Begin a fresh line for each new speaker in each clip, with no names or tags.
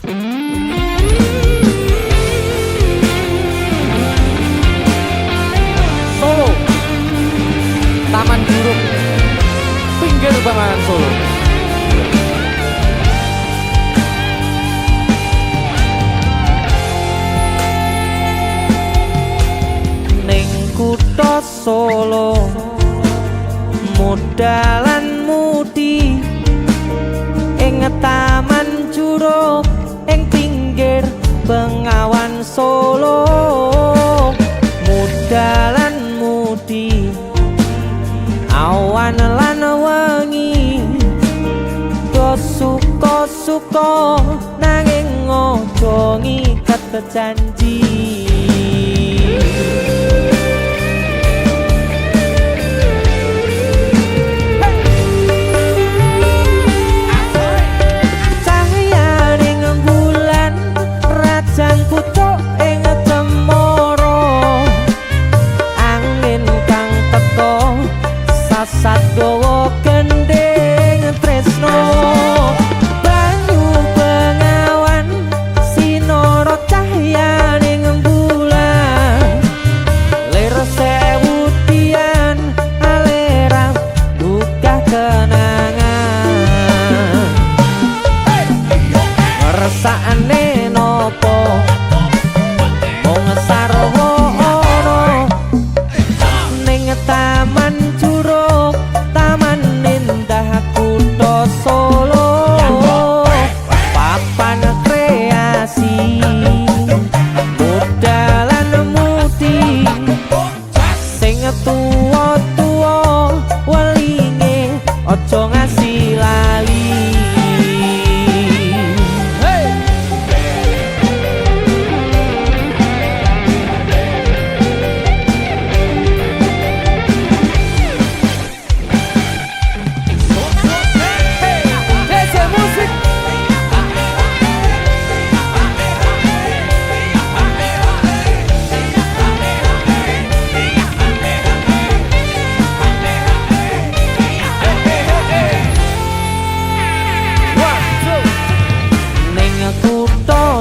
Solo Taman Juruk pinggir banget Solo. Ning kutha Solo modalan mudi ing Taman Juruk ing pinggir Bengawan Solo. Modalan mudi awan lan wengi do suka-suka nanging aja ngiket janji. Sadowo gendeng tresno banyu bengawan sinoro cahyaning bulan lir sewu tian alera duka kenangan ngersakane nopo mung sarwa ono ning Taman Juruk Solo papan kreasi modalan mudi sing tuwa-tuwa welinge aja ngasih lali.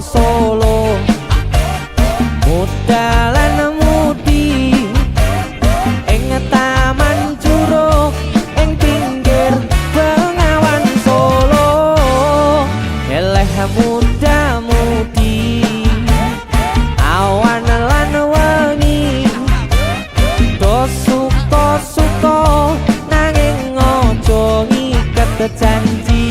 Solo modalan mudi ing Taman Juruk ing pinggir Bengawan Solo. Eleh muda mudi awan lan wengi do suka-suka nanging aja ngiket janji.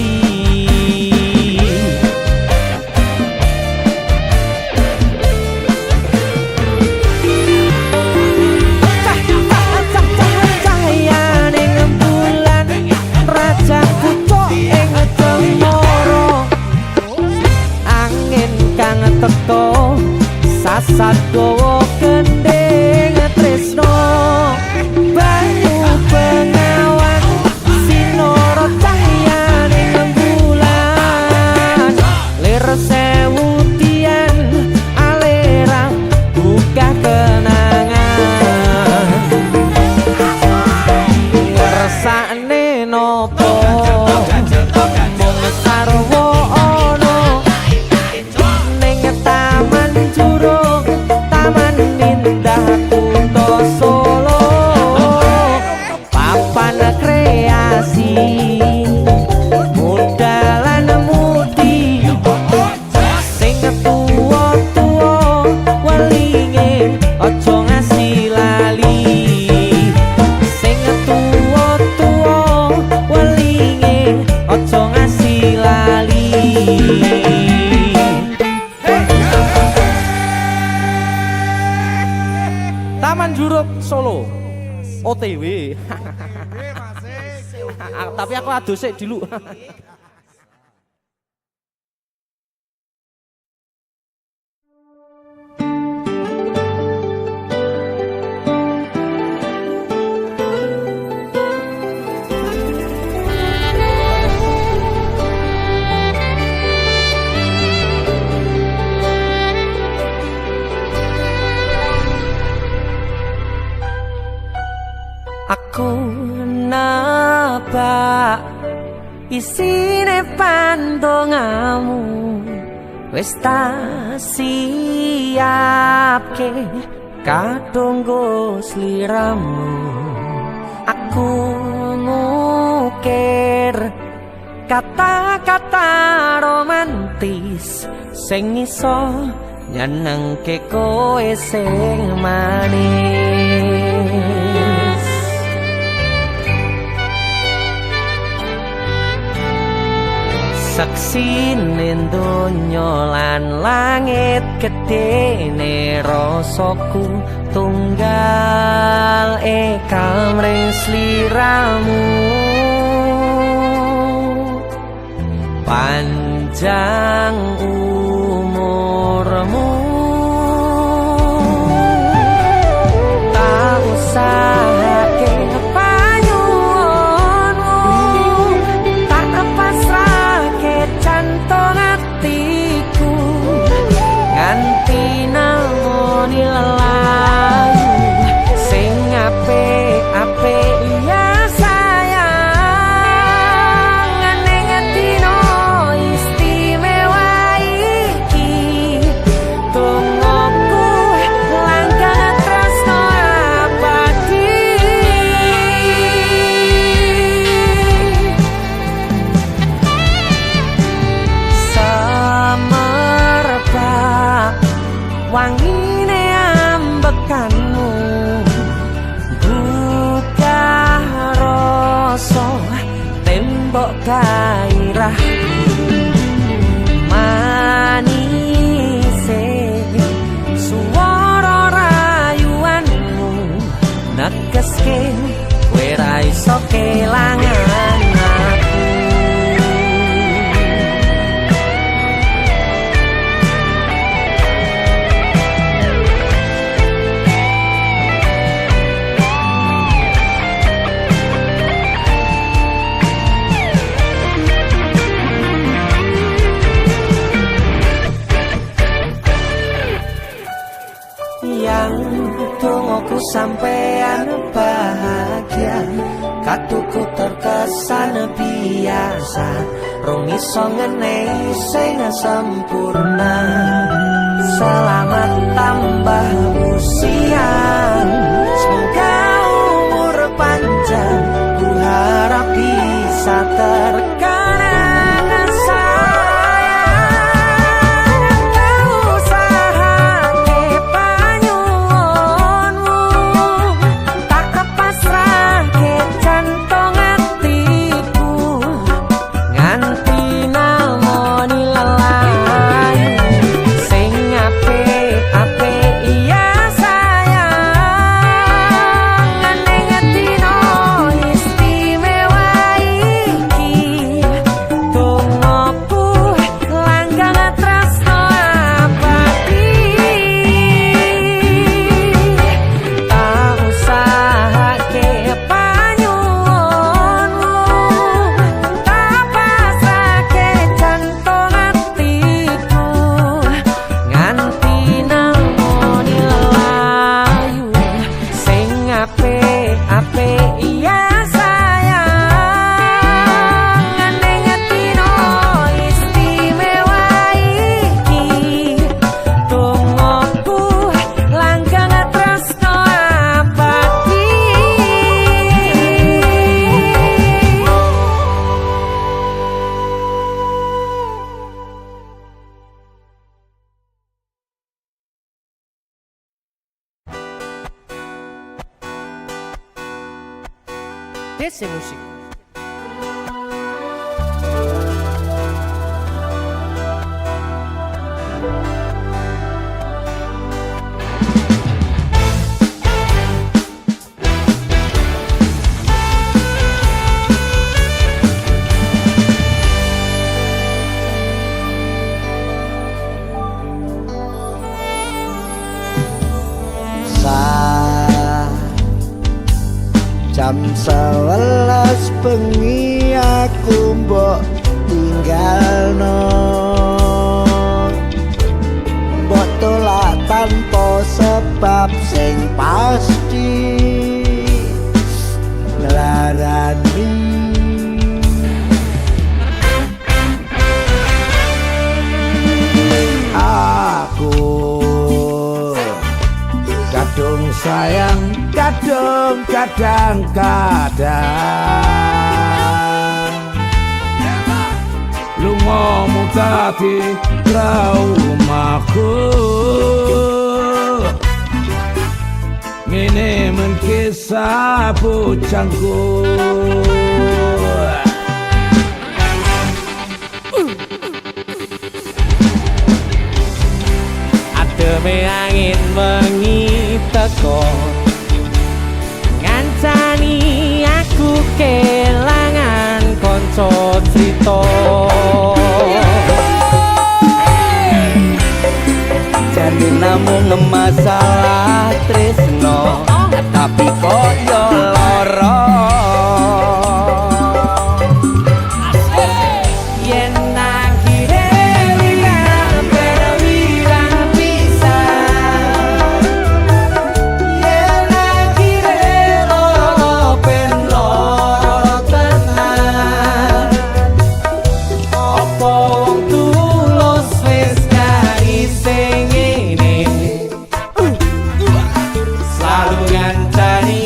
Teko sadowo gendeng tresno banyu bengawan sinoro cahyaning bulan lir sewu tian alera buka kenangan ngersakne nopo mung sarwa Taman Juruk, taman indah kutha Solo, papan kreasi modalan mudi sing tuwa-tuwa welinge aja ngasih lali. Sing tuwa-tuwa welinge aja ngasih lali. Taman Juruk Solo OTW. Tapi aku adus dulu. Aku napa isine pandongamu wis tak siapke kadunggo sliramu. Aku ngukir kata-kata romantis sing iso nyenengke kowe sing manis. Saksine donya lan langit gedene rasaku tunggal kamring sliramu. Panjang umurmu, tak usahake panyuwunmu, tak pasrahke jantung atiku nganti namoni lelayu sing apik-apik ya sayang. Ning dino istimewa iki tungguku langkah tresno abadi. Semerbak wangine ambekanmu, buka rasa tembok gairah, manise suara rayuanmu negeske kowe ra iso kelangan aku. Yang tungguku sampean bahagia, katuku terkesan biasa, rong iso ngenehi sing sempurna. Selamat tambah usia, semoga umur panjang, ku harap bisa terkenang sayang. Tak usahake panyuwunmu, tak pasrahke jantung atiku nganti namoni lelayu sing apik-apik ya sayang. Ning dino istimewa iki tungguku langkah tresno abadi. Tak usahake panyuwunmu, tak pasrahke jantung atiku nganti namoni lelayu sing apik-apik ya sayang. Ning dino istimewa iki tungguku langkah tresno abadi. Desi musik.
Jam 11 bengi aku mbok tinggalno, mbok tolak tanpa sebab sing pasti nglarani. sayang kadang-kadang lungamu dadi traumaku ngene men kisah bujangku
ademe angin wengi teko ngancani aku kelangan konco crita
jadi namung masalah tresno tapi kok yo lara
yen akhire wirang wirang bisa yen akhire loro ben loro tenan opo wong tulus wis kari sing ngene selalu ngancani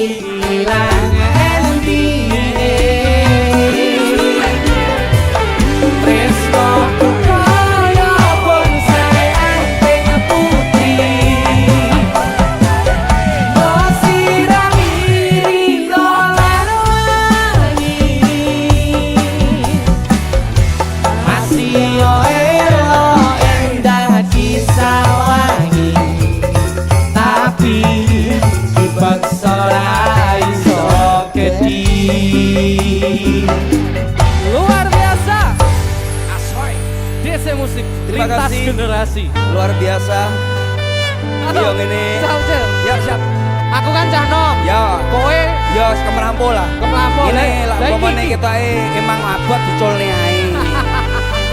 ilang endine Presto kaya bonsai anting putih Sirami dolan wangi masih yo elo endah disawangi tapi dipaksa ra iso kedi luar biasa Asoy DC Musik
Terima
lintas
kasih.
generasi
luar biasa. Iya ngene. Ya siap.
aku kan Cahnom
Ya,
kowe
ya kemerampol lah.
Kemerampol,
Ini
lah.
lah
Lah,
pokoknya
iki.
kita emang abad dicolne ae.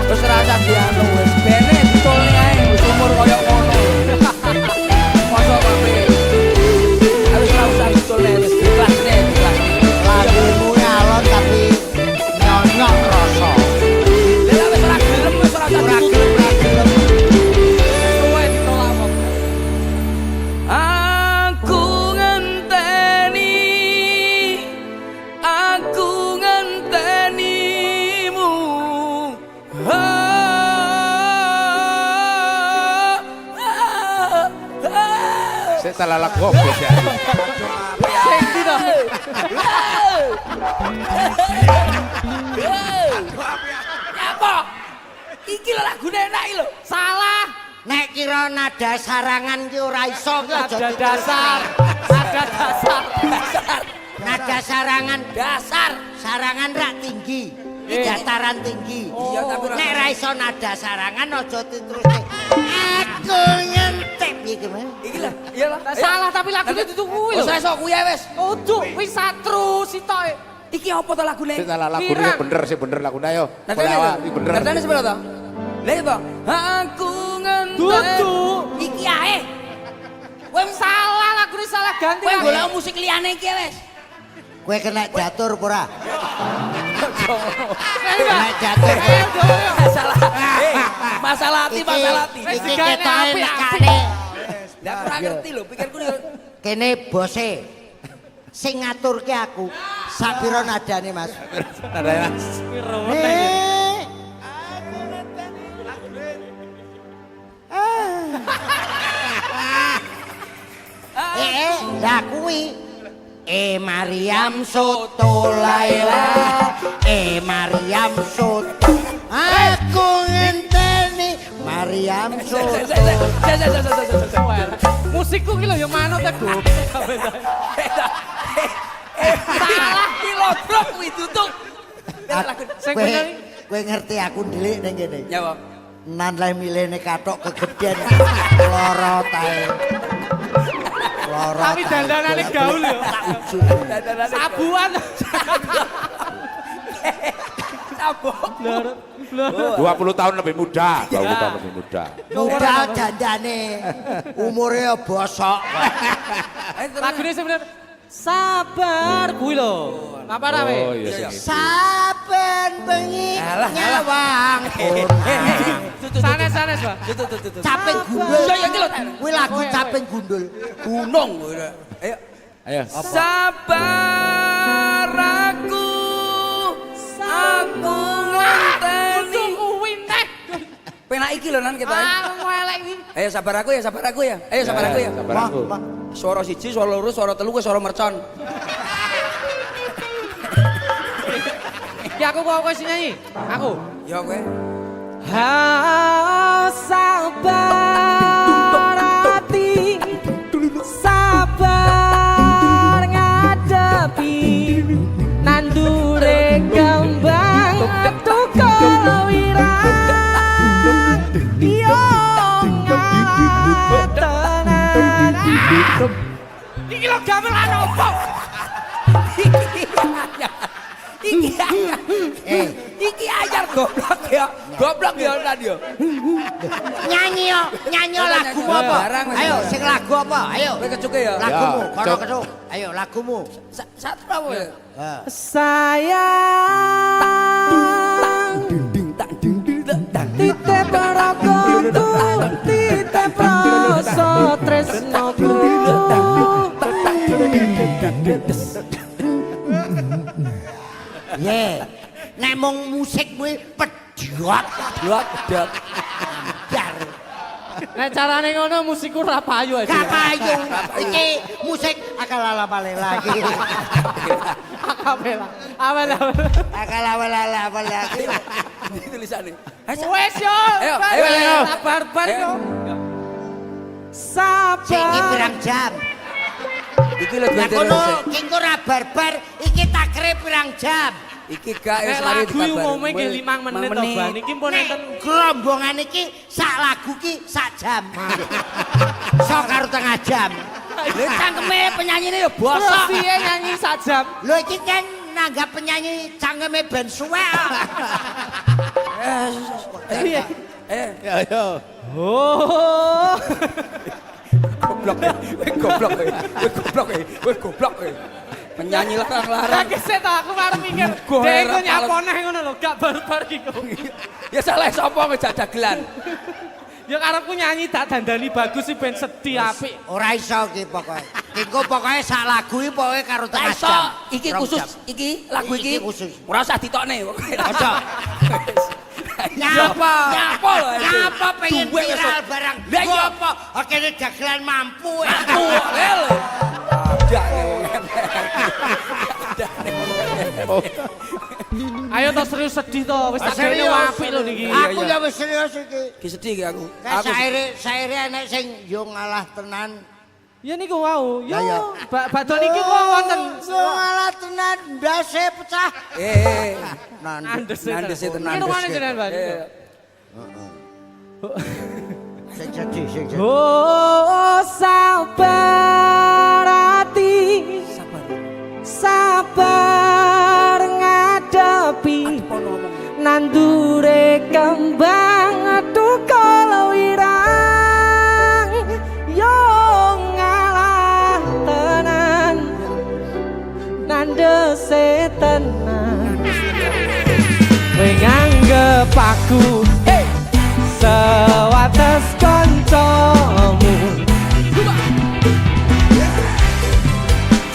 Terus rasa dianu wis bene dicolne ae wis umur koyo ngono. Mosok kabeh. Harus ora usah dicolne wis ikhlasne, ikhlasne.
lagumu alon tapi nyonyok rasa
Lah wis ora gelem wis ora usah ditutup.
kowe ditolak wong
Aku ngentenimu
saya salah lagu goblok ya
sing dino
apa? Iki lho lagune enak iki lho.
salah
nek kira nada sarangan ki ora iso ki aja
ada
ditulis.
dasar ada dasar
nada sarangan
Dasar.
sarangan rak tinggi iki dataran tinggi
Iya, tapi ora-
nek ra iso nada sarangan aja diterusne aku ngentek iki mah
Iki lah, iyalah.
salah tapi lagune dudu kuwi
Wis
lho
esok kuwi ae wis.
ojo wis satru sitoke
Iki apa to lagune?
sing salah lagu
Pirang.
bener sih bener lagune ayo
Nadane
bener
Nadane sepeda to? Lah iya to. Aku ngenteni.
dudu
Iki ae.
wis salah lagune salah ganti
Kowe
lagi.
golek musik liyane iki wis.
kowe kena jatuh ora
Enggak.
kena jatuh
Masalah. Masalah hati, masalah hati.
Wis
iki
digawe
ketoke
apik-apik.
nekane
Lah aku ora ngerti lho, pikirku yo
kene bose sing ngaturke aku sak pira nadane Mas
nadane Mas.
Lah kuwi Mariam Soto Laila Mariam Soto aku ngenteni Mariam Soto
musikku ki lho ya manut ta go
Salah ki lodrok kuwi tutuk.
sing
kowe
bener
kowe ngerti aku ndelik ning kene
Ya, Pak.
nan le milene katok kegeden lara tae lara
tapi dandanane gaul yo sabuan
Sabok.
20 tahun lebih muda, 20 tahun lebih muda.
muda dandane umure bosok
lagune sing bener sabar kuwi lho apa ra we
Oh iya sing itu.
sabar saben bengi nyawang.
Sanes-sanes, Pak.
Caping gundul.
Yo iki lho.
Kuwi lagu caping gundul.
Gunung. Ayo.
Ayo.
Sabar aku ngenteni.
Kuwi teh.
Penak iki lho nan kita.
Elek iki.
Ayo sabar aku ya. Ayo sabar aku ya.
Sabar aku.
Suara siji, suara loro, suara telu, suara mercon.
Ya aku kok sing nyanyi. Aku.
Ya kowe.
Sabar hati, sabar ngadepi nandure kembang tukul wirang yo ngatenan. Iki lho gamelan opo?
Iki anyar goblok ya. Goblok ya kan yo.
Nyanyi lagumu apa? Ayo sing lagu apa? Ayo.
Kowe kecuke ya.
Lagumu,
Ya,
kono
Cuk.
kecuk. Ayo lagumu.
Satu apa ya?
Sayang titip ragonku titip rasa tresnoku.
Ye. Nek mung musik kuwi pedhot.
Blok dot.
Jar.
Nek carane ngono musikku ora payu aja.
Gak payu. Iki musik akal-ala lagi.
Akapela. Awel.
Akal-ala lagi.
Ini tulisane.
Wes yo.
Ayo.
Sabar yo.
Sing iki
Sabar.
pirang jam?
Iki lho
Lah kono ki engko ora barbar, iki takre pirang jam?
Iki gak
Nek lagu umume nggih 5 menit to, Ban. Iki pun enten
Gelombongan iki sak lagu ki sak jam. Sok karo tengah jam.
lho cangkeme penyanyine ya
terus
bosok.
piye nyanyi sak jam.
Lho iki kan nanggap penyanyi cangkeme ben suwek.
Piye?
Ayo.
Oh.
Goblok. Penyanyi larang.
Lagi set aku baru mikir,
Gue
dek iku
heran
nyaponeh ngono lho, gak barbar iku.
Ya salah sapa ngejak-jagelan.
Ya karepku nyanyi tak dandani bagus sih ben sedih apik.
Ora iso ki pokoke. Engko pokoke sak lagu iki pokoke karo
Tak
tengah
iso,
jam.
iki
Rong
khusus,
jam.
iki lagu iki
Iki khusus.
ora usah ditokne.
Ojo.
Nyapa? Nyapa lho.
Nyapa pengen
Duwe
viral
esuk.
barang.
Lah iya.
Apa? Akhirnya dagelan mampu.
Lel.
Ayo to serius sedih to, wis tak
Serius.
kene apik lho niki.
Aku ya wis serius iki.
Ki sedih iki aku.
Kayak saire enek sing yo ngalah tenan.
Ya niku wau. Yo,
Lah ya.
badhe niki kok wonten.
Yo ngalah tenan ndase pecah.
Andese
Andese tenan.
Iki rungane jenengan, Pak.
Sing jadi.
Oh sabar hati, sabar ngadepi nandure kembang tukul wirang yo ngalah tenan nandese tenan kowe nganggep aku sewates kancamu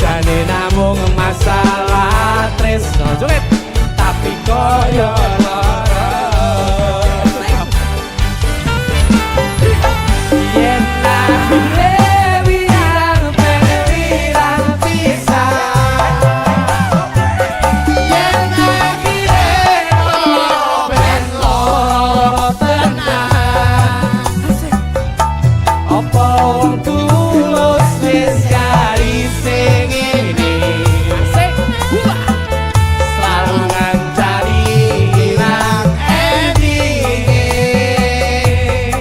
jane namung masalah tresno joget tapi koyo lara yen tak wirang pengen pisan yen akhire ben loro tenan apa wong tulus wis kari sing ngene selalu ngancani ilang endinge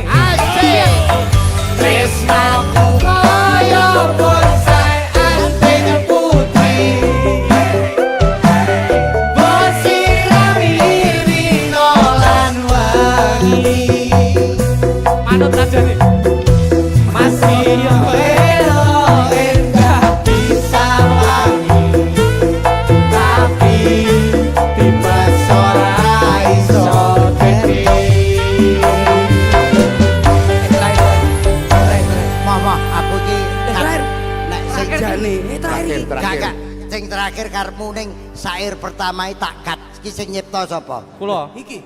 asik tresnaku kaya bonsai anting putih bosirami rino lan wangi manut rajane masih elo enggak bisa wangi tapi tiba
terakhir karepmu ning syair pertama tak kat iki sing nyipta sapa?
Kula.
Iki.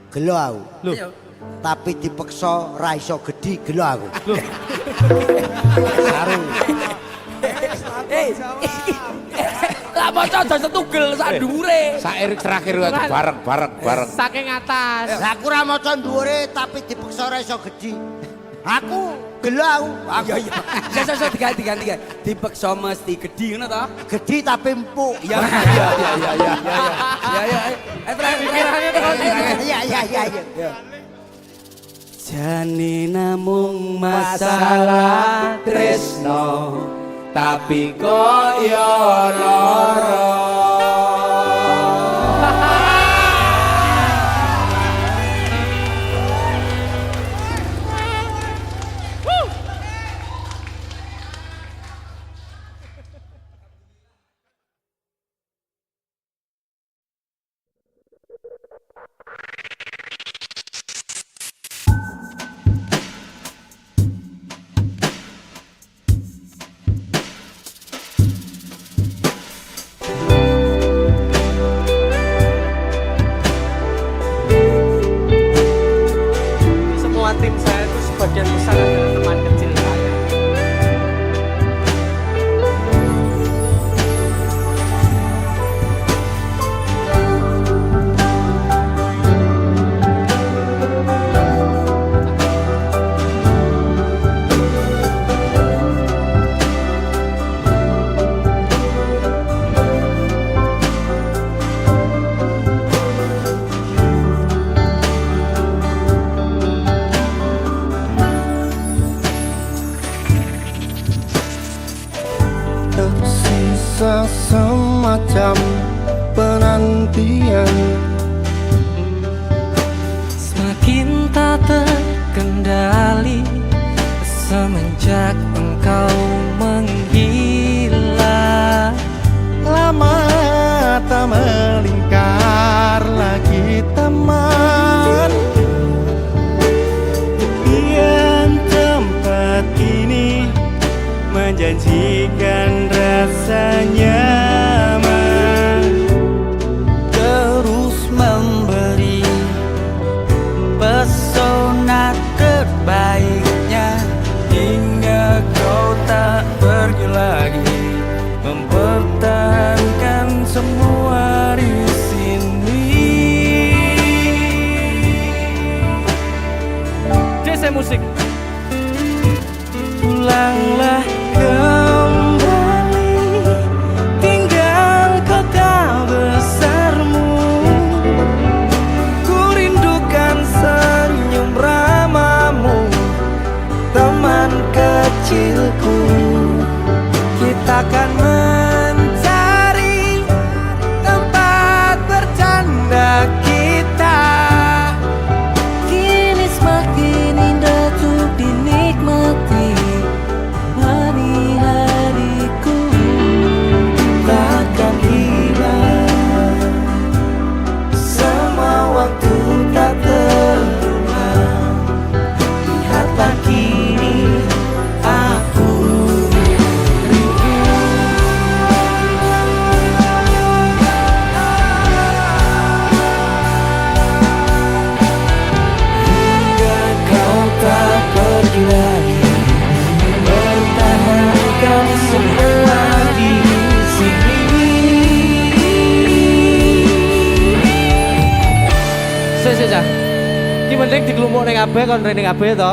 Gelo aku.
Lho.
Ayo.
Tapi dipeksa ra iso gedhi gelo aku. Saru.
Lah maca aja setugel sak dhuwure.
Sair terakhir bareng.
Saking atas.
Lah aku ra maca dhuwure tapi dipeksa ra iso gedhi. Aku gelo aku.
Iya. Sesuk diganti. Dipeksa mesti gedhi ngono to?
Gedhi tapi empuk.
Iya.
Pikirannya terus.
Iya.
Jane namung masalah tresno tapi kok yo lara.
Semua tim saya itu sebagian besar adalah teman kecil saya.
Tersisa semacam penantian,
Semakin tak terkendali semenjak engkau menghilang.
lama tak melingkar lagi teman. Tepian tempat ini menjanjikan rasa nyaman,
Terus memberi pesona terbaiknya hingga kau tak pergi lagi, mempertahankan semua di sini.
DC musik.
Pulanglah kembali, tinggal kota besarmu. Ku rindukan senyum ramamu, teman kecilku. Kita akan mencari tempat bercanda kita. Kini semakin indah untuk dinikmati. Hari-hariku takkan hilang, semua waktu tak terulang. Lihatlah kini aku hingga kau tak pergi lagi, pertahankan semua di sini.
Sik. Ki mending dikelumpuk ning kabeh kon rene kabeh to.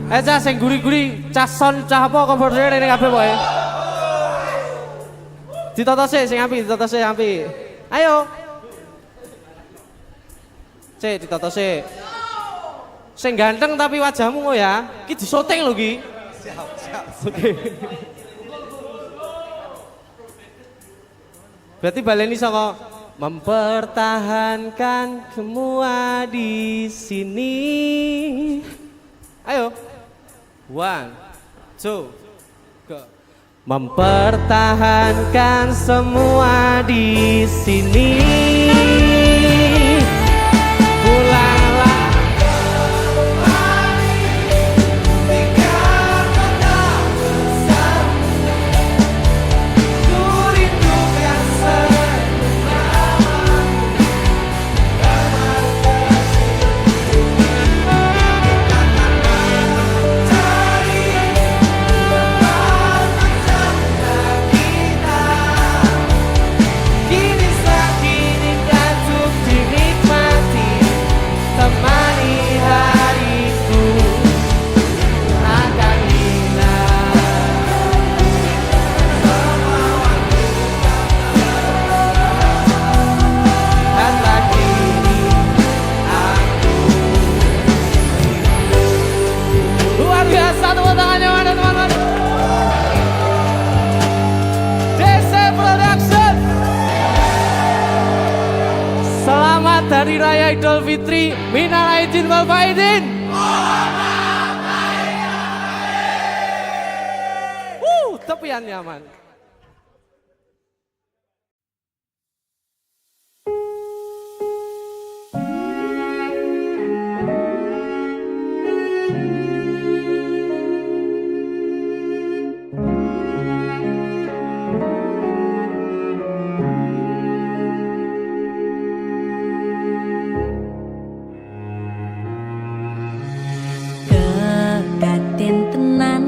Cah sing guri-guri, cah son, cah apa komportane rene kabeh pokoke. Ditata sik sing apik, ditata sik apik. Ayo. Sik ditata sik. Sing ganteng tapi wajahmu kok ya. Ki disoting lho ki. Siap. Oke. Berarti baleni saka mempertahankan semua di sini. Ayo. 1, 2, go. Mempertahankan semua di sini. Pulanglah ku rindukan dari Raya Idul Fitri. Minal aidin wal faizin. Tepian nyaman.
Kedaten tenan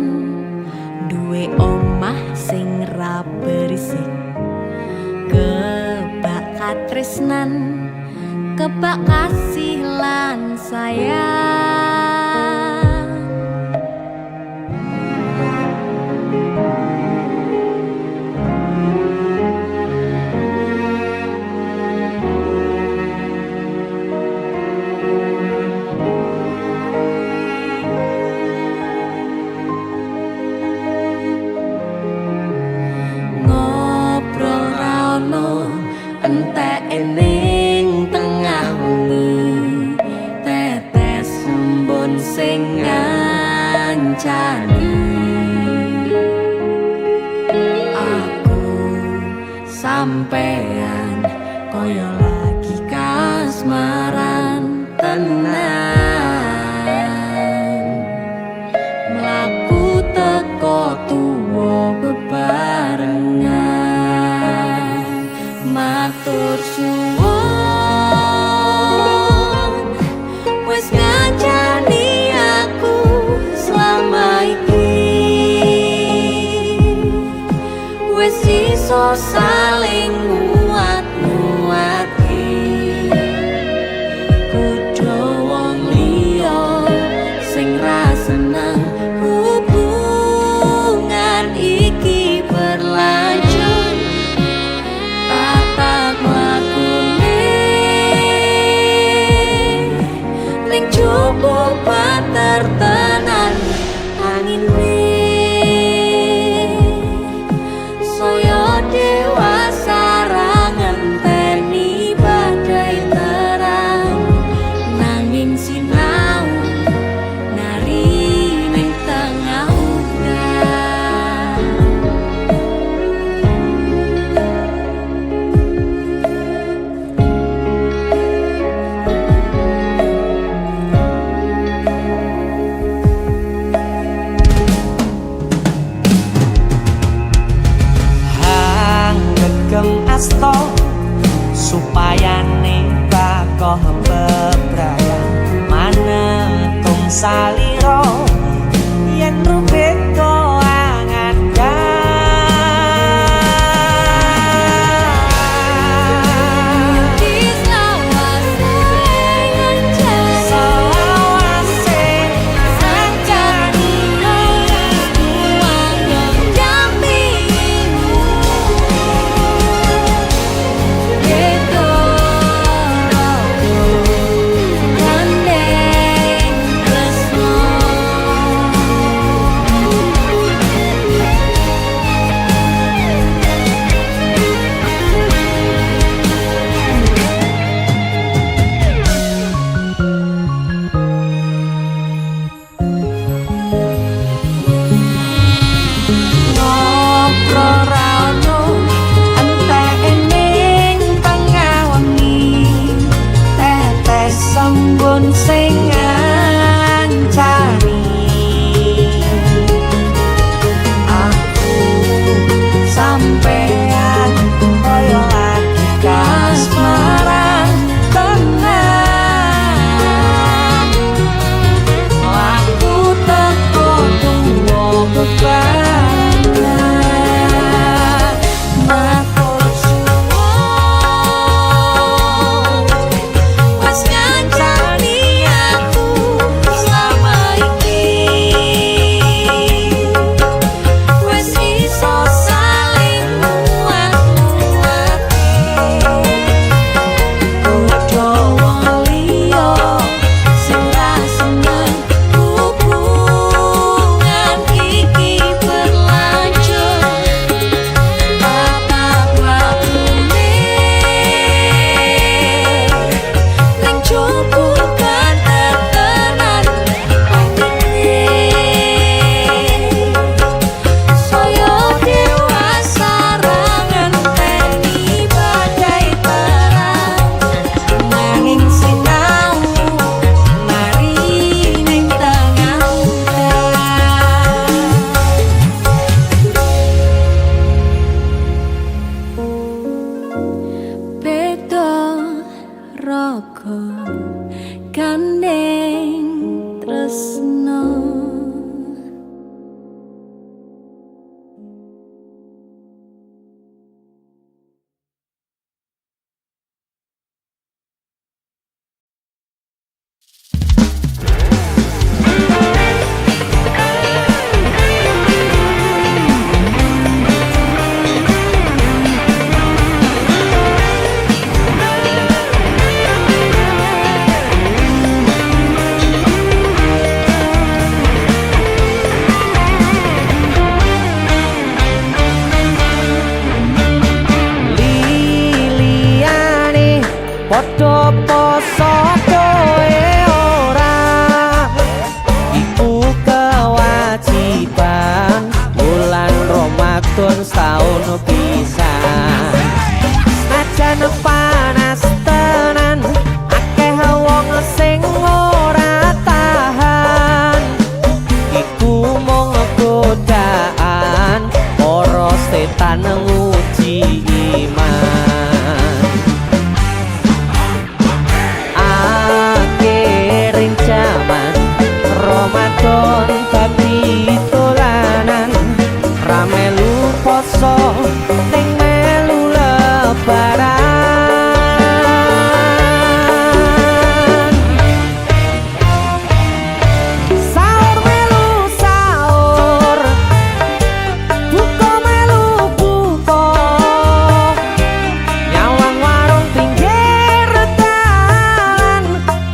duwe omah sing ra berisik, kebak katresnan, kebak kasih lan sayang. Entek ening tengah wengi, tetes embun sing ngancani. Aku sampean koyo lagi kasmaran tenan, mlaku teko tuwa bebarengan. Matur suwun wis ngancani aku selama iki, wis iso saling nguat-nguati. Kudu wong liya sing ra seneng hubungan iki berlanjut. Cukup tertenan angin soyo dewasa ra ngenteni badai terang, nanging sinau nari ning tengah udan.
Asto supaya bakoh bebrayang manetung saliro yen rubet angan
Randeng raga gandeng tresno.
Podo poso kowe ora iku kewajiban bulan Ramadan setahun pisan. Senajan panas tenan akeh wong sing ora tahan, iku mung godaan para setan nguji iman. Ramadan dadi dolanan ra melu poso ning melu lebaran. Sahur melu sahur, buka melu buka, nyawang warung pinggir dalan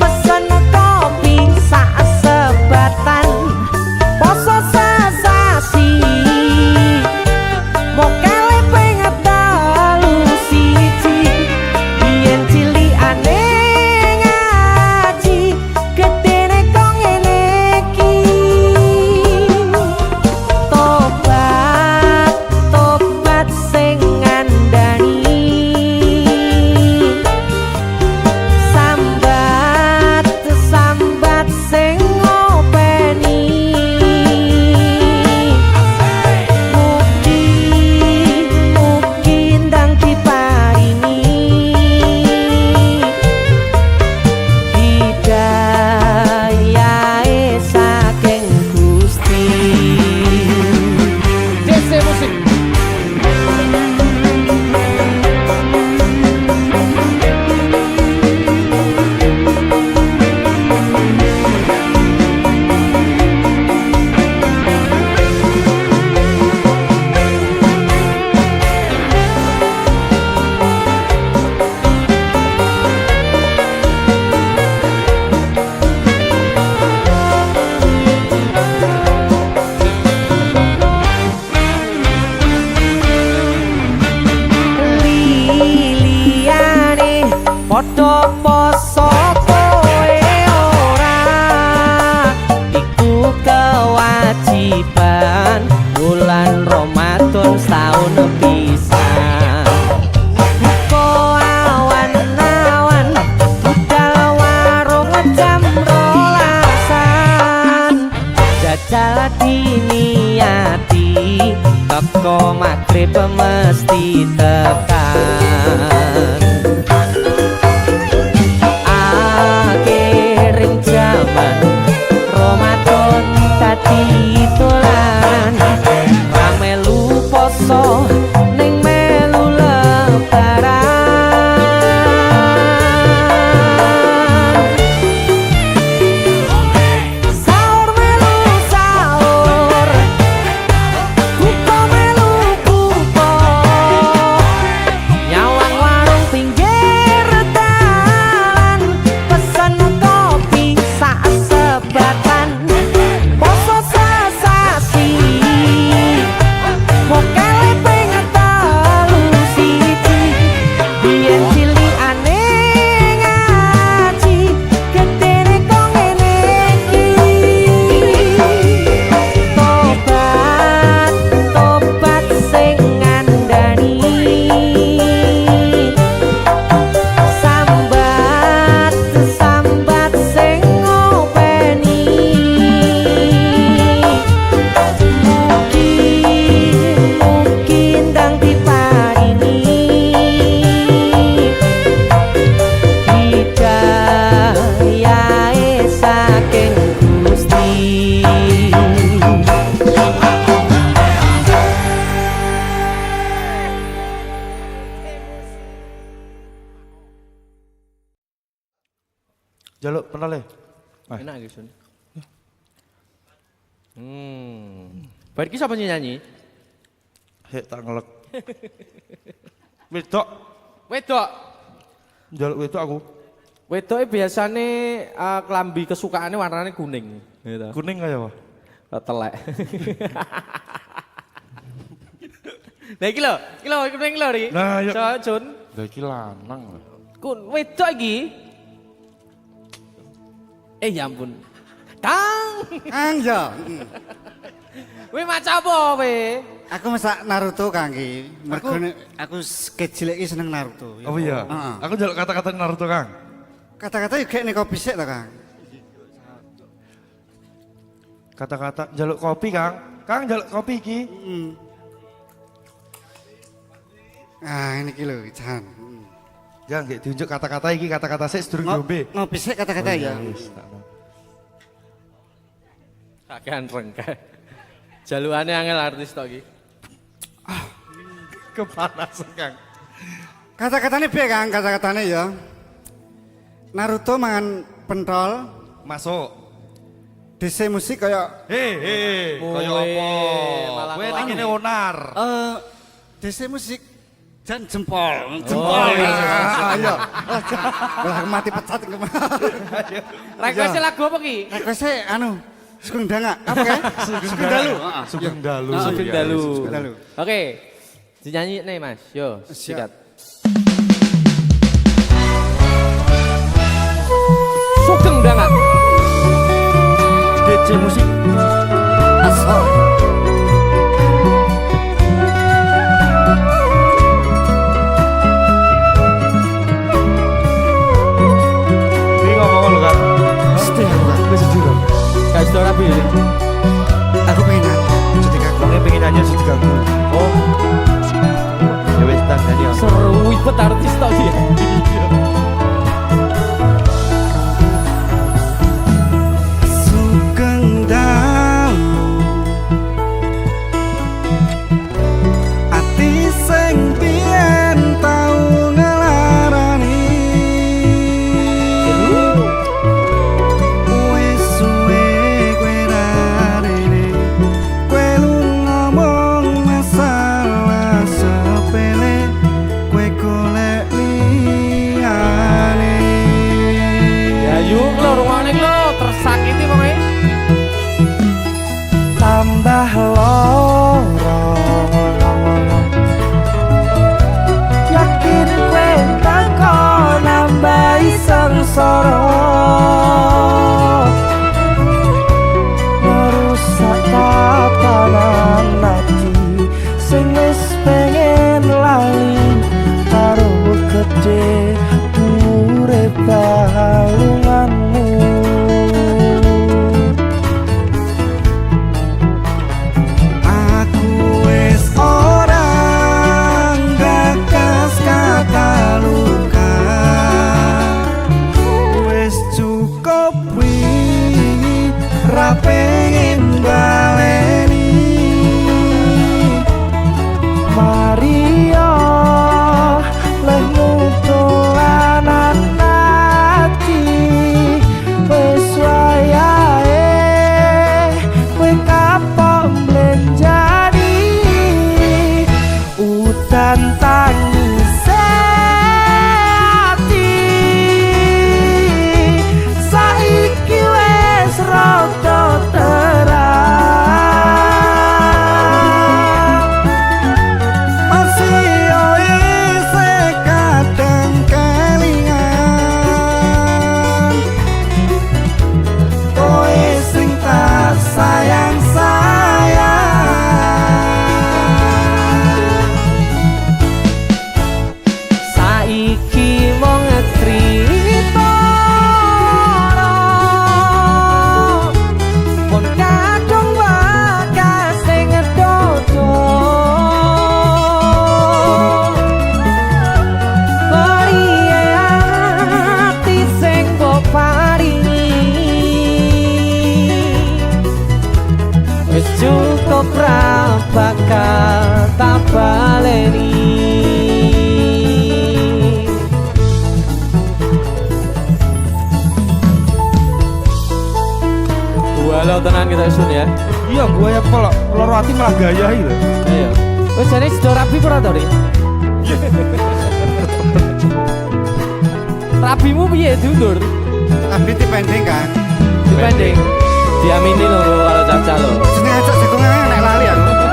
pesen kopi sak sebatan. Poso sasasi mokele pengen dalu siji yen cilikane ngaji gedene kok ngene iki. Tobat tobat sing ngandani, sambat sambat sing ngopeni, mugi ndang diparingi hidayahe saking Gusti.
DC musik.
Liyane padha poso kowe ora iku kewajiban bulan Ramadan setahun pisan. Buka awan-awan budal warung jam 12-an, jajal diniati teko magrib mesti tekan. Akhiring zaman Ramadan dadi dolanan ra melu poso ning melu lebaran. Sahur melu sahur, buka melu buka, nyawang warung
Jaluk pentole.
Enak iki, Sun. Bar iki sapa nyanyi?
Hek tak ngelek. Wedok,
Wedok.
jaluk wedok aku.
Wedoke biasane klambi kesukaane warnane kuning, gitu.
Kuning kaya apa?
Telek. Nah iki lho kuning lho iki.
Nah, yuk.
So, Jun.
Lah iki lanang.
Wedok iki. Ya ampun. Kang.
Kang ya.
Kowe maca apa kowe?
Aku masak Naruto Kang iki. Mergo aku kecil iki seneng Naruto.
Oh iya.
Heeh.
Aku jaluk kata-kata Naruto, Kang.
Kata-kata juga nek kopi sik ta Kang.
Kata-kata jaluk kopi, Kang. Kang jaluk kopi iki.
Ah ini lho Jan.
Ya nggih diunjuk kata-kata iki, kata-kata sik sedurung diombe.
Ngopi sik kata-kata ya.
Wis, tak apa.
Kakean rengke. Jalukane angel artis tok iki.
Kepanasan, Kang.
Kata-katane piye Kang? Kata-katane ya. Naruto mangan pentol,
Masuk.
DC musik kaya
Hei, kaya
Kowe
apa?
malah
Kowe
kelawan.
ning kene onar.
DC musik jan jempol. Jempol. Ayo. Lah mati pecat kemarin.
Request lagu apa ki?
Request anu Sugeng Danga. Apa ya? Sugeng Dalu.
Sugeng Dalu.
Sugeng Dalu.
Dalu.
Oke. Dinyanyi nih Mas. Yo, sikat. Sugeng Danga.
DC musik.
Asal.
Ini ngomong lu, Kang.
Mesti aku Kang.
Wis jujur.
Kasih tau rapi.
Aku pengen nyanyi jadi Kang.
Wong pengen nyanyi sing diganggu.
Oh,
Ya wis tak nyanyi.
seru ibet artis tok dia.
Sugeng Dalu. Ati sing biyen tau ngelarani. Wis suwe kowe rarene. Kowe lu ngomong masalah sepele. Kowe golek liyane.
Ya yuk lo rungokne lo tersakiti pokoke.
Tambah loro yakin kowe teko nambahi sengsara merusak tatanan ati sing wis pengen lali karo gede urip balunganmu. Aku wis orang gagas kata luka. Wis cukup wingi ra pengen baleni. Maria lemu dolanan ati wis wayahe kowe kapok mlenjani udan tangis ati saiki wis rada terang masih isih kadang kelingan kowe sing tak sayang-sayang. Saiki mung cerita pun kadung bakas sing dodo Korie ati sing mbok paringi wis cukup ra bakal tak baleni.
galau tenan kita Sun ya.
Iya, gue ya kalau loro hati malah gaya lho.
Ayo. Wis jane sido rapi ora to, Ri? Rapimu piye diundur?
Tapi dipending kan.
Dipending. Diamini lho karo Caca lho.
Jenenge ajak jagongan nek lali aku.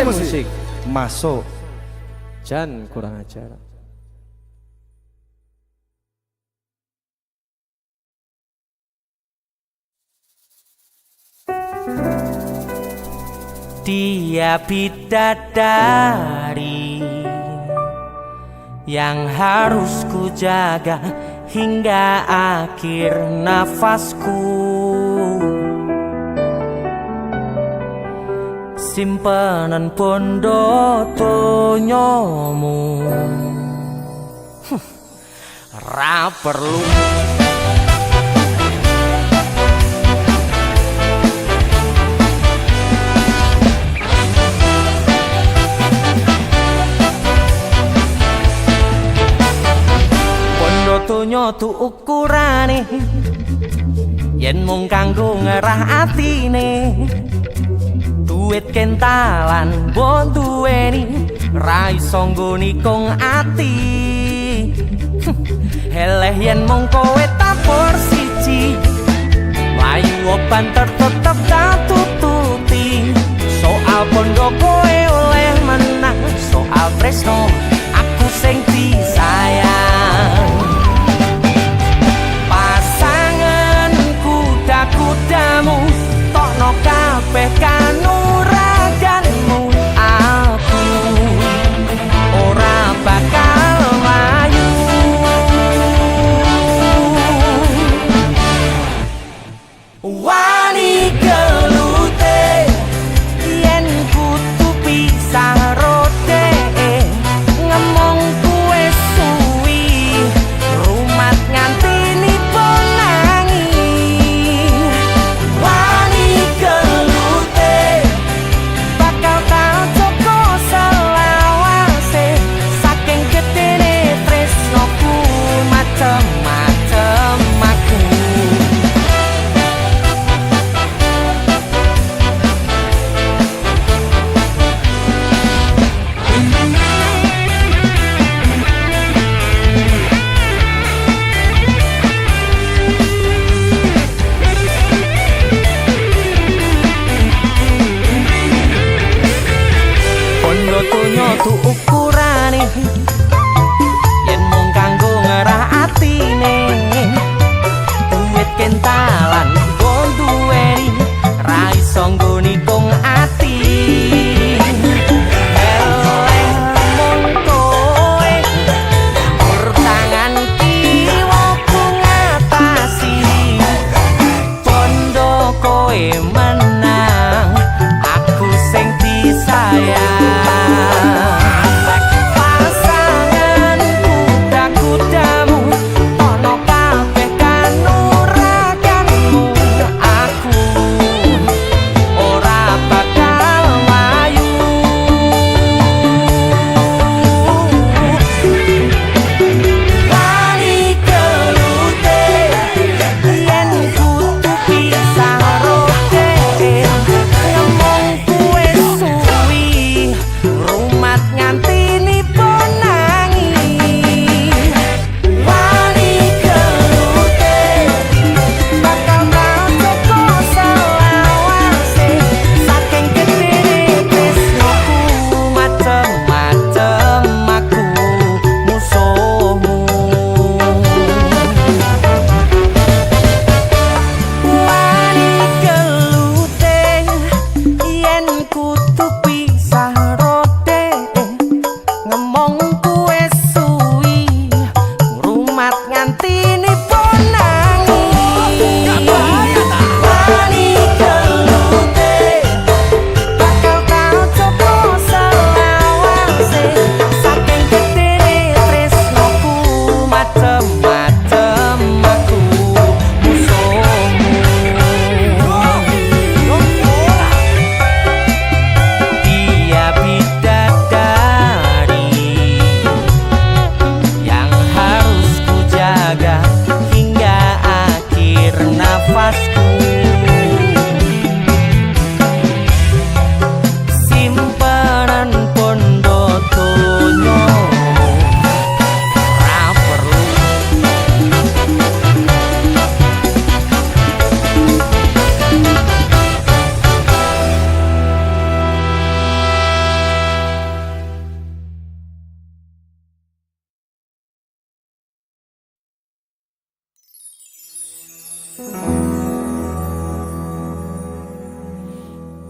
Musik.
Masuk.
Jan kurang ajar.
Dia bidadari yang harus ku jaga hingga akhir nafasku. Simpenan bondo donyomu ra perlu bondo donyo tu ukurane yen mung kanggo ngerah atine. Duit kentalan bon duweni ra iso nggoni kong ati. Heleh yen mung kowe tapor siji mlayu oban tetep tak tututi. Soal bondo kowe oleh menang, soal tresno aku sing disayang. Pasangan kuda-kudamu tokno kabeh kanuraganmu. Aku ora bakal mlayu. Wani gelute yen kudu pisah rote, ngomong kuwe yen mung kanggo ngerah atine duit kentalan wong duweni ra iso nggoni kong ati mung kowe bertangan kiwa ku ngatasi pondo kowe menang aku sing disayang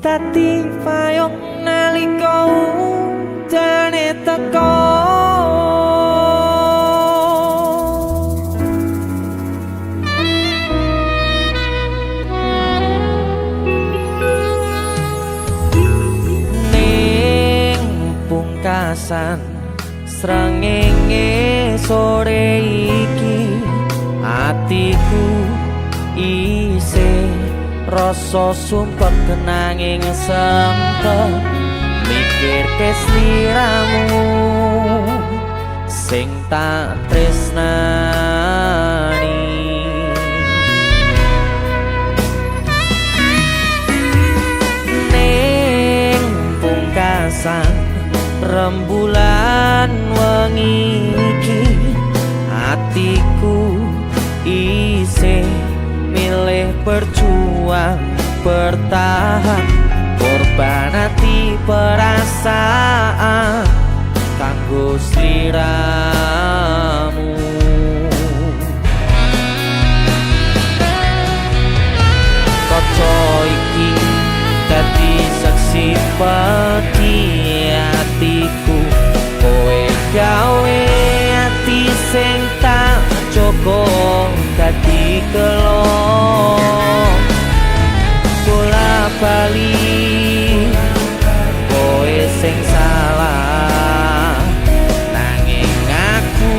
Dadi payung nalika udane teko ning pungkasan srengenge sore iki atiku isih rasa sumpek kenanging sempet mikir kesliramu sing tak tresnani ning pungkasan rembulan wengi iki atiku isih milih berjuang bertahan korban hati perasaan kanggo sliramu kaca iki dadi saksi pati hatiku kowe gawe hati sing tak joko dadi kelong bola bali kowe sing salah nanging aku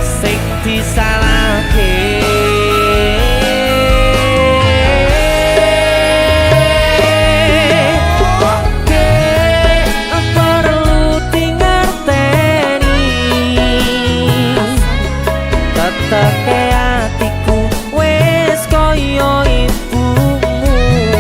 sing disalahke teke atiku wis koyo ibumu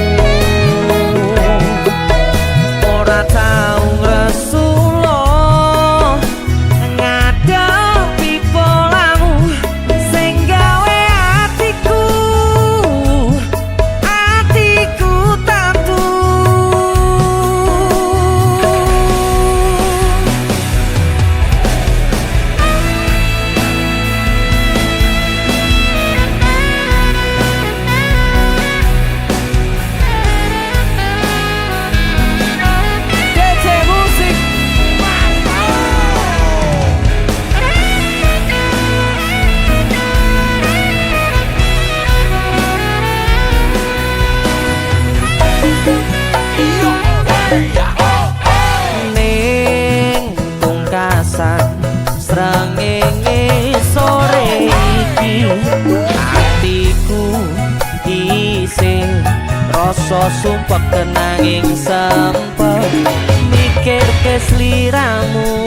sumpah kenanging sempet mikir ke sliramu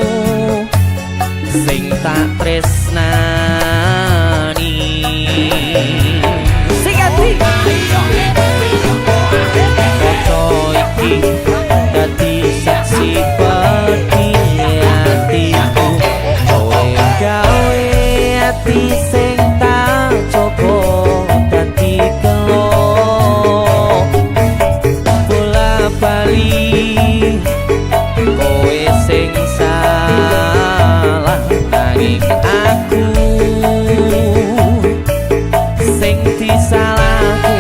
sing tak tresnani sing ati foto iki dadi saksi peti atiku kowe gawe ati sing tak coba dadi kelo bola bali kowe sing salah nanging aku sing disalahke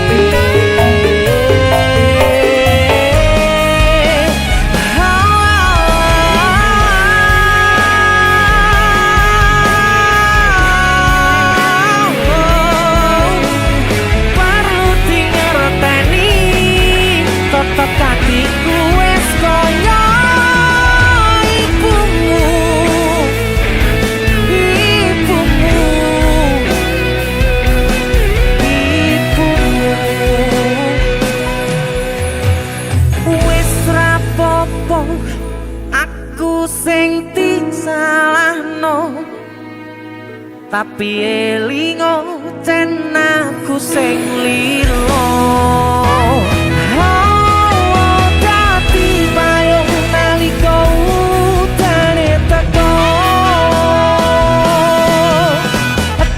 perlu dingerteni tetep katiku wis kaya ibumu wis rapopo aku sing disalahno tapi elingo cen aku sing lilo dadi payung nalika udane teko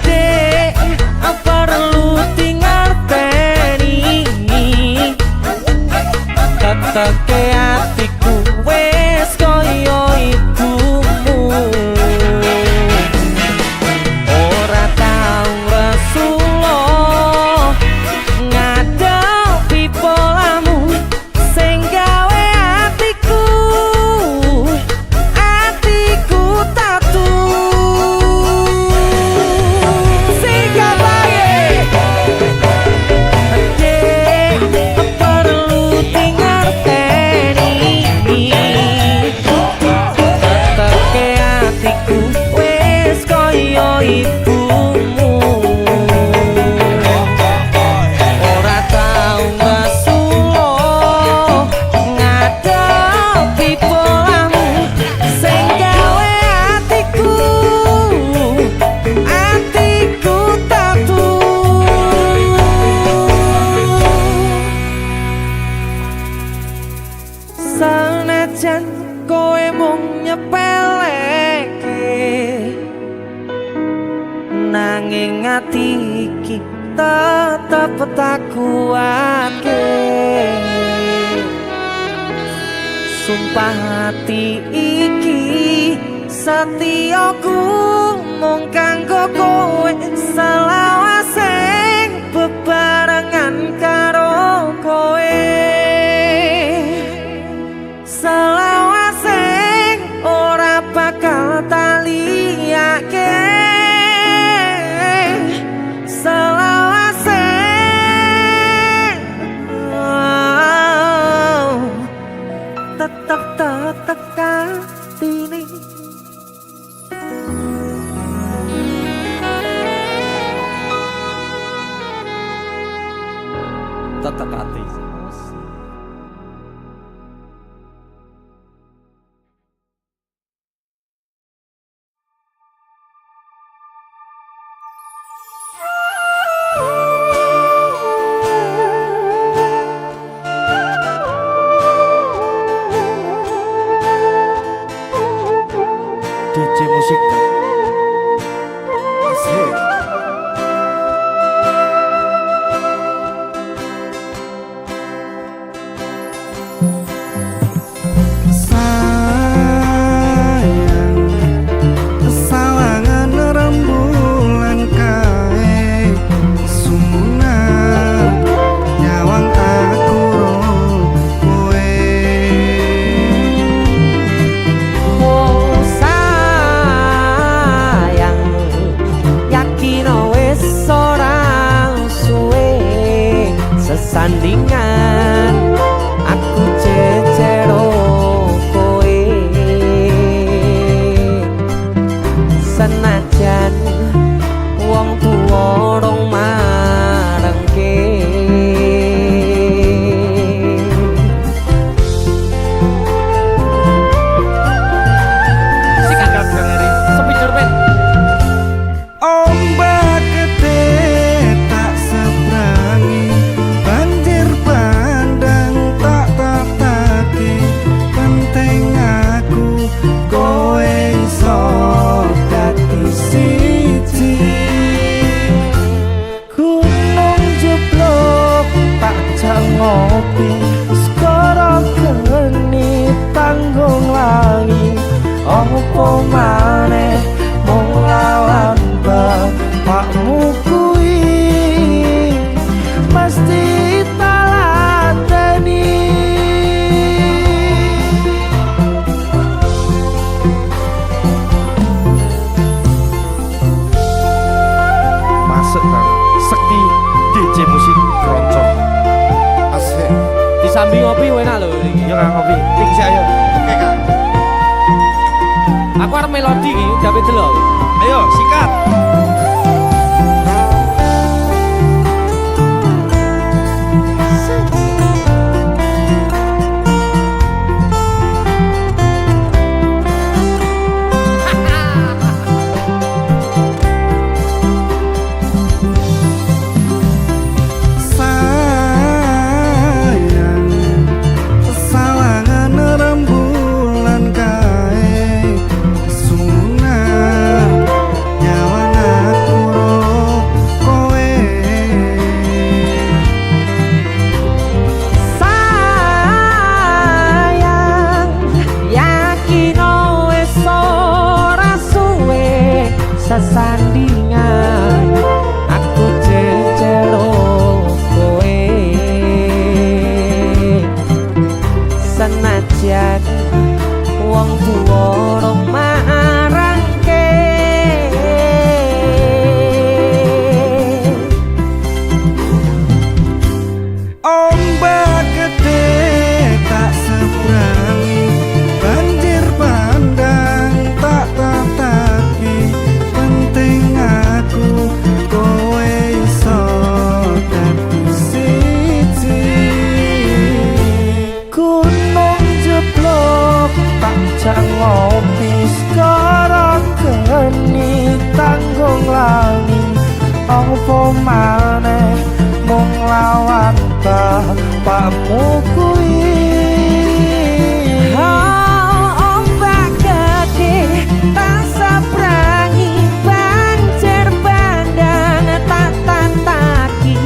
Dek, perlu dingerteni teteke atiku wis kaya ibumu ora tau Rasulullah ngadepi polamu sing gawe atiku tatu sing gawe Dek, perlu dingerteni teteke atiku wis kaya ibumu ora tau Rasulullah ngadepi polamu sing gawe atiku tatu sanajan kowe mung nyepeleke nanging ati iki tetep tak kuatke sumpah hati iki setiaku mung kanggo kowe selawase bebarengan karo kowe selawase ora bakal taliyake selawase tetep katine tetep hati
DJ musik
Asik.
Apa maneh mung lawan bapakmu kuwi mesti talateni.
Masuk Kang. Sekti DJ musik keroncong.
Asik.
Disambi ngopi enak lho iki.
Ya Kang ngopi. Iki sik ayo.
Oke Kang.
Aku arep melodi iki, jape delok.
Ayo sikat.
Sayang sawangan rembulan kae sunah nyawang aku ro kowe. Sayang yakin wis ora suwe sesandingan aku jejero kowe senajan wong tuwa rong marangke. Ombak gede tak seberangi, banjir bandang tak tataki. Penting aku kowe iso dadi siji. Gunung jeblok tak jangopi sekarang geni tanggung langi. Apa maneh mung lawan bapakmu kuwi. Ombak gede tak sabrangi, banjir bandang tak tataki.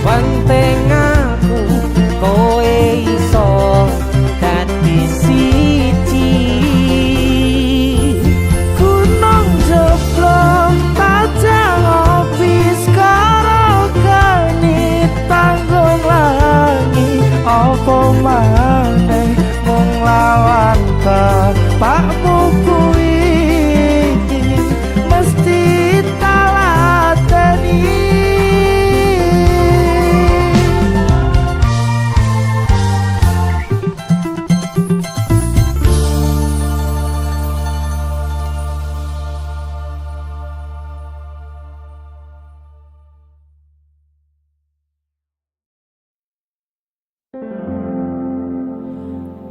Penting aku kowe iso dadi siji. Gunung jeblok tak jangopi sekarang geni tanggung langi. Apa maneh mung lawan bapakmu kuwi mesti talateni.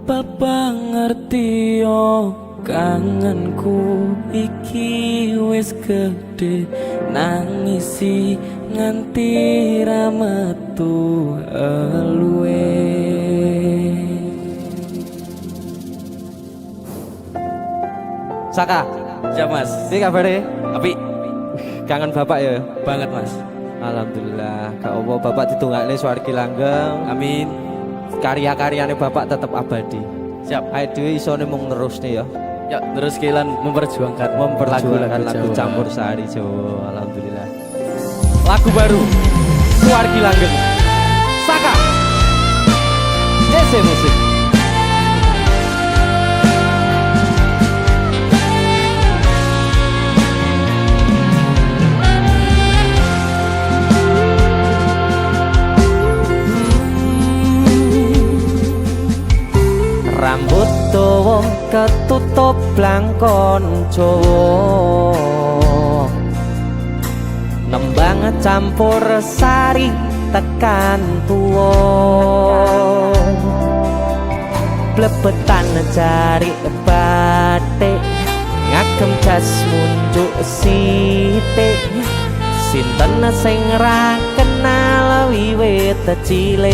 Papa ngerti yo kangenku iki wis gede, nangisi nganti ra metu eluwe.
Saka,
Siap Mas.
ini kabarnya?
Tapi
Kangen bapak ya?
banget Mas.
Alhamdulillah, gak apa bapak ditungakne swargi langgeng.
Amin.
Karya-karyane bapak tetap abadi.
Siap.
Ayo dhewe isone mung nerus nih ya.
Ya terus Kilan memperjuangkan
Lagu
Jawa.
campur sari Jawa. Alhamdulillah. Lagu baru Swargi Langgeng. Saka. DC Musik. Rambut dawa ketutup blangkon Jawa, nembang campur sari tekan tuwa, blebetan jari batik ngagem jas munjuk sithik. Sinten sing ra kenal wiwit cilik.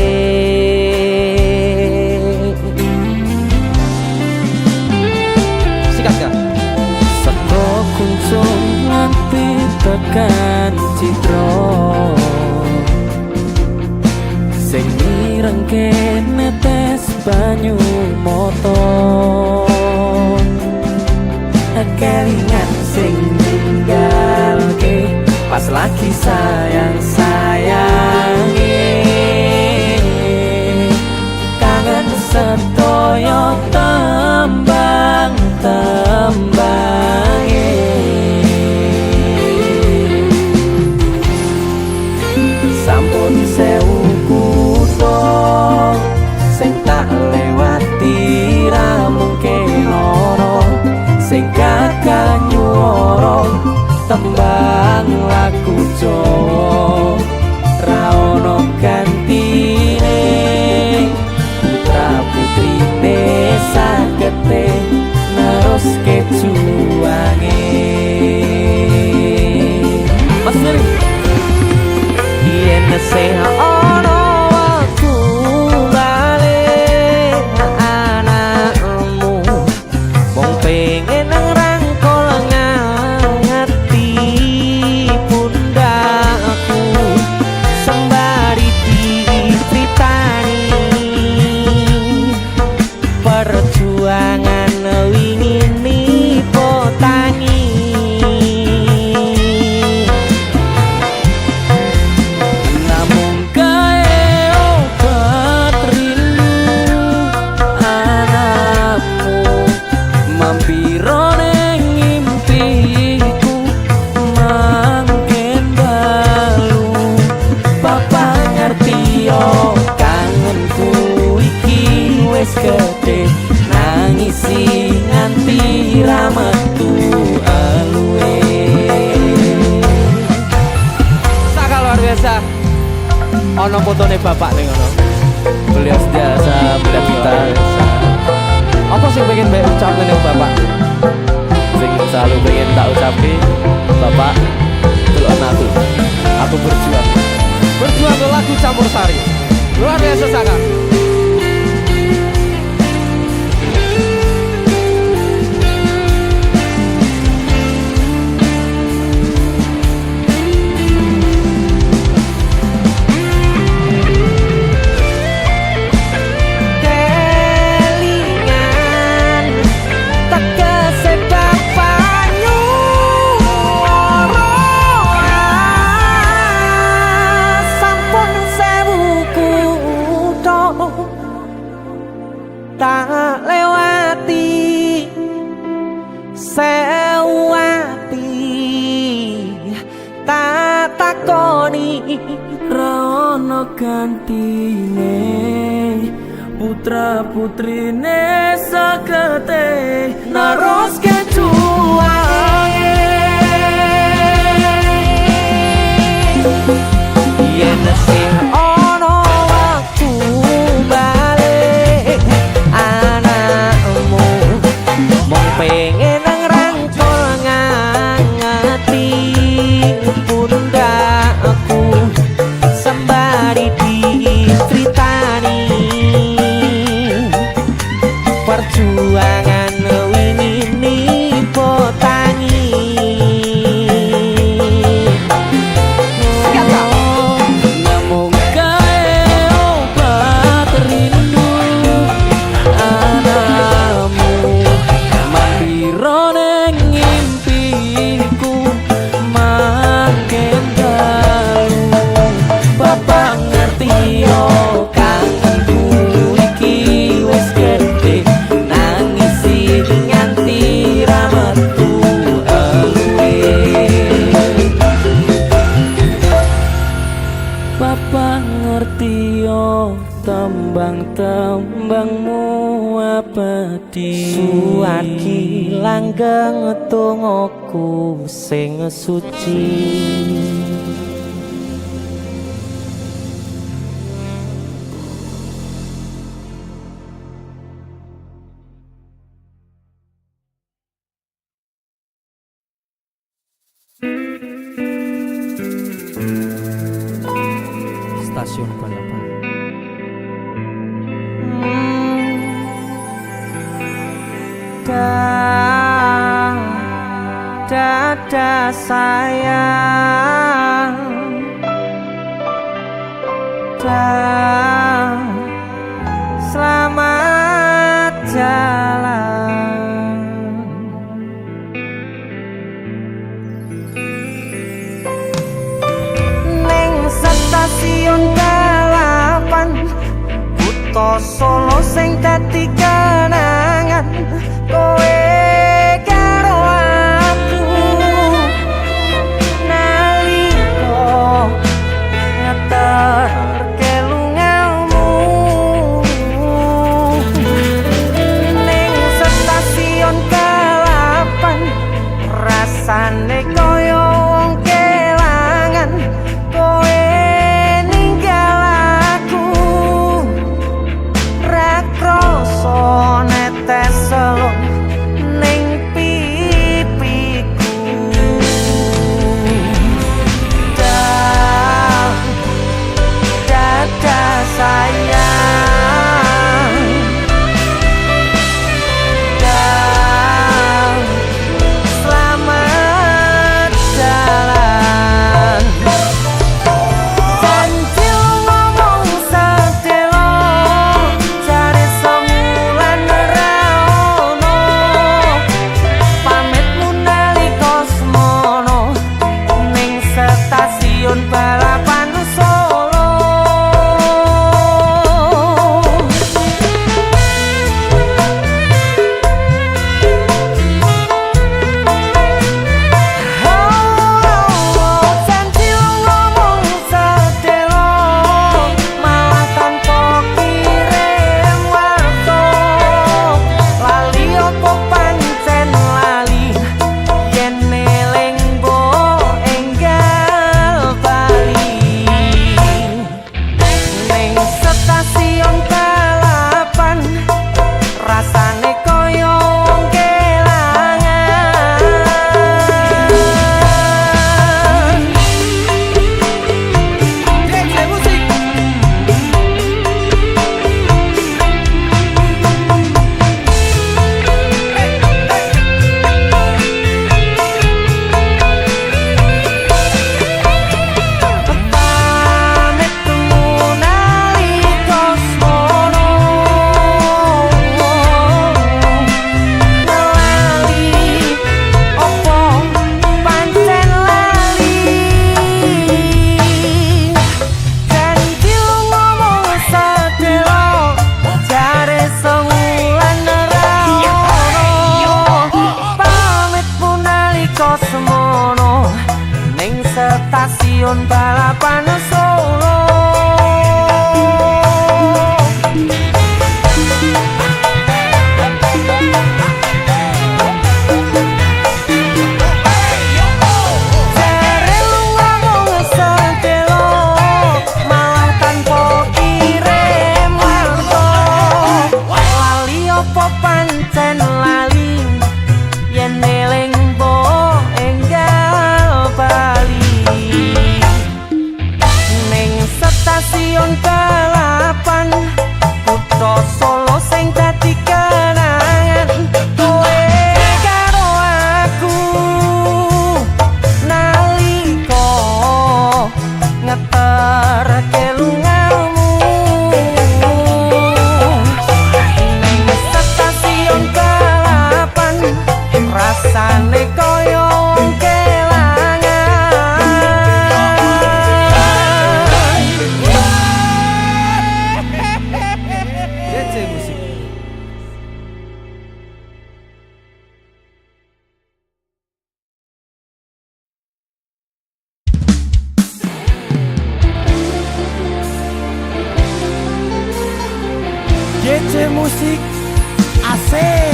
Seko kuncung nganti tekan citra, sing mirengke netes banyu mata.
tembang lagu Jawa ra ono gantine putra putrine sagete neruske juwange Mas Nuri yen sing ono waktu balik anakmu mung pengen ngrangkul ngati pundakku sembari dicritani perjuangan wingi nipo tangi namun gawe obat rindu anakmu mampiro ning ngimpiku mangken dalu papa ngerti yo kangenku iki wis gede nangisi nganti ra metu aluwe sangat luar biasa ono fotone bapak ning ngono beliau sentiasa melihat kita apa sih pengen baik ucap ning bapak sing selalu pengen tak ucapi bapak delok aku berjuang ke lagu Campur Sari luar biasa sangat kelingan tegese bapak nyuwara sampun sewu kutha tak lewati sewati tak takoni ra ono gantine putra putrine sagete neruske juwange yen sing ono waktu balik anakmu mung pengen ngrangkul ngati pundakku sembari dicritani perjuangan wingi nipo tangi namun gawe obat rindu anakmu mampiro ning ngimpiku mangken dalu bapak ngerti yo kangenku iki wis gede nangisi nganti ra metu aluwe bapak ngerti yo tembang-tembangmu abadi suwargi langgeng tungoku sing suci stasiun balapan dada sayang selamat jalan ning stasiun balapan kutha Solo sing dadi kenangan kowe karo aku nalika ngeterke lungamu ning stasiun balapan rasane koyo stasiun balapan Solo. Jare lunga mung sedelo, malah tanpa kirim warta. Lali opo pancen lali, yen eling mbok enggal bali. Ning stasiun balapan kutha Solo sing dadi kenangan kowe karo aku nalika ngeterke lungamu. Ning stasiun balapan rasane koyo wong
JJ Musik.
JJ Musik asik.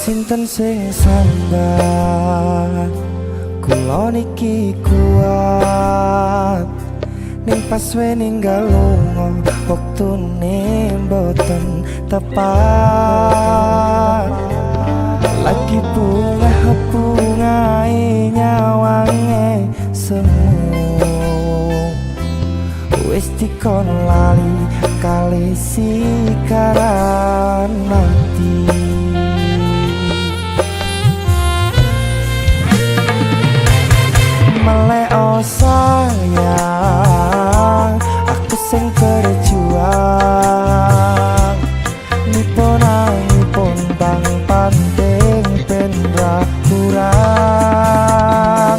Sinten sing sambat kula niki kuat ning pas we ninggal lunga wektune mboten tepat. Lagi bunga-bungae nyawange semu wis dikon lali kali sikaran mati. Meleo sayang, aku sing berjuang nipun bang pandeng pendra kurang.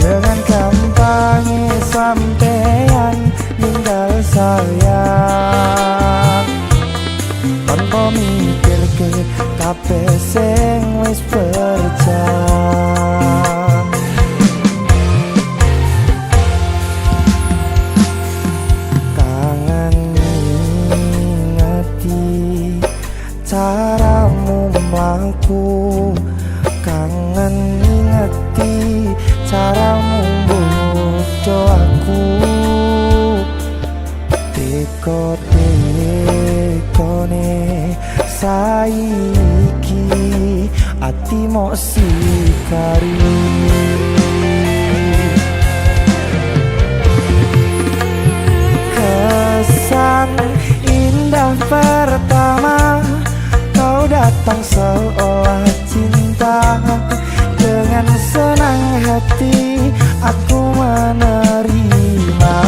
Dengan gampangnya sampean ninggal sayang, tanpa mikir ke kabeh sing wis berjalan. Caramu mlaku, kangen ngingeti caramu bodo aku. Teko-tekone saiki ati mok sikari. Kesan indah pertama kau datang seolah cinta. Dengan senang hati aku menerima.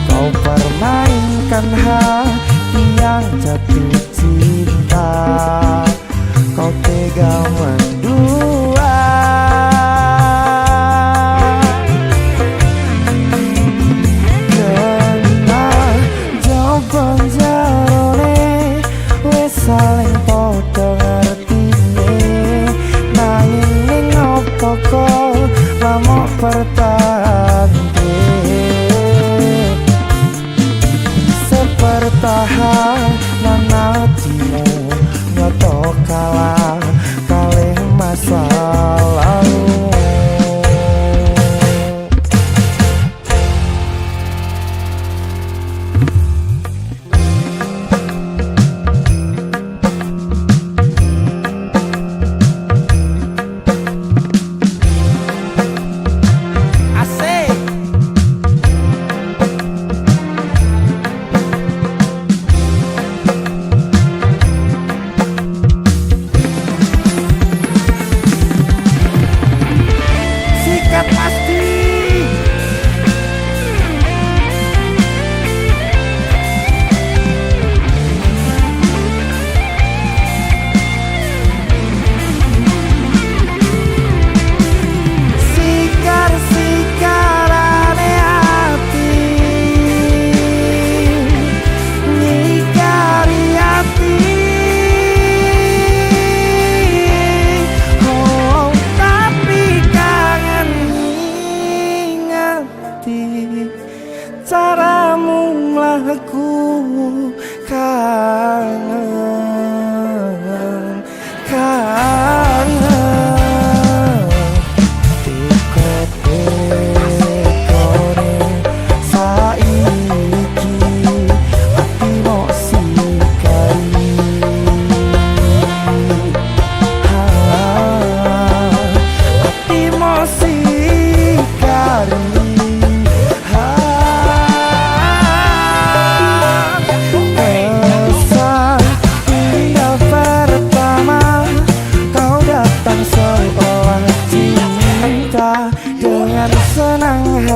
Kau permainkan hati yang jatuh cinta. Kau tega mendua. Kena jauh penjarone saling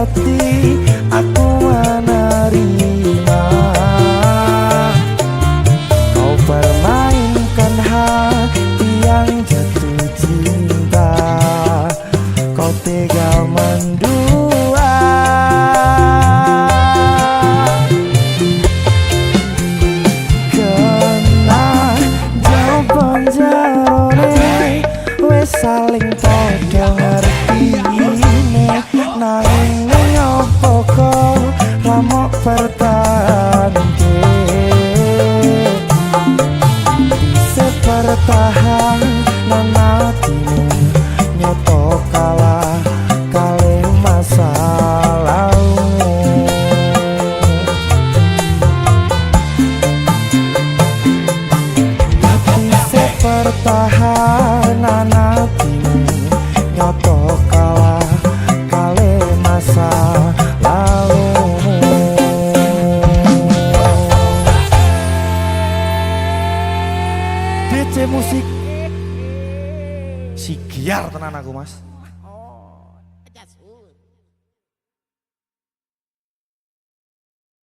hati aku menerima. Kau permainkan hati yang jatuh cinta, kau tega mendua. Kena jawaban jarone wes saling podo ngerti ini, nanging ngopo kok ramok pertahanke. Bisa bertahan nanatimu nyoto kalah kalih masa lalu. Bisa pertahanan hatimu nyoto kalah kalih masa lalu. DC musik si giar tenan aku mas.